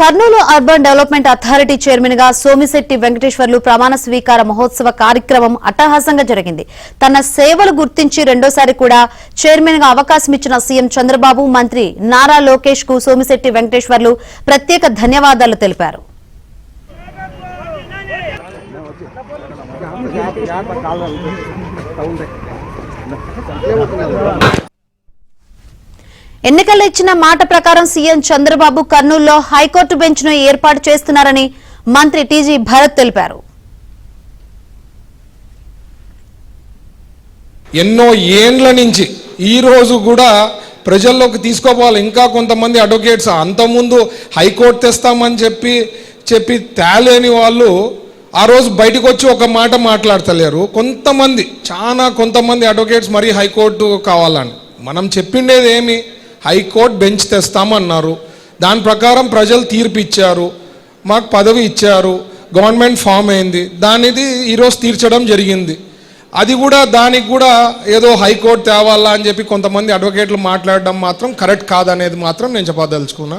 Kurnool urban development authority chairman గా సోమిశెట్టి వెంకటేశ్వర్లు ప్రమాణ స్వీకార మహోత్సవ కార్యక్రమం అట్టహాసంగా జరిగింది. తన సేవలు గుర్తించి రెండోసారి కూడా చైర్మన్ గా అవకాశం ఇచ్చిన సీఎం చంద్రబాబు, మంత్రి నారా లోకేష్ కు సోమిశెట్టి వెంకటేశ్వర్లు ప్రత్యేక ధన్యవాదాలు తెలిపారు. ఎన్నికల్లో ఇచ్చిన మాట ప్రకారం సీఎం చంద్రబాబు కర్నూలులో హైకోర్టు బెంచ్ ను ఏర్పాటు చేస్తున్నారని మంత్రి టీజీ భరత్ తెలిపారు. ఎన్నో ఏండ్ల నుంచి ఈ రోజు కూడా ప్రజల్లోకి తీసుకోపోవాలి. ఇంకా కొంతమంది అడ్వకేట్స్ అంతకుముందు హైకోర్టు తెస్తామని చెప్పి తేలేని వాళ్ళు ఆ రోజు బయటకు వచ్చి ఒక మాట మాట్లాడతలేరు. కొంతమంది అడ్వకేట్స్ మరీ హైకోర్టు కావాలని. మనం చెప్పిండేది ఏమి? హైకోర్టు బెంచ్ తెస్తామన్నారు. దాని ప్రకారం ప్రజలు తీర్పు ఇచ్చారు, మాకు పదవి ఇచ్చారు, గవర్నమెంట్ ఫామ్ అయింది. దానిది ఈరోజు తీర్చడం జరిగింది. అది కూడా దానికి కూడా ఏదో హైకోర్టు తేవాలా అని చెప్పి కొంతమంది అడ్వకేట్లు మాట్లాడడం మాత్రం కరెక్ట్ కాదనేది మాత్రం నేను చెప్పదలుచుకున్నా.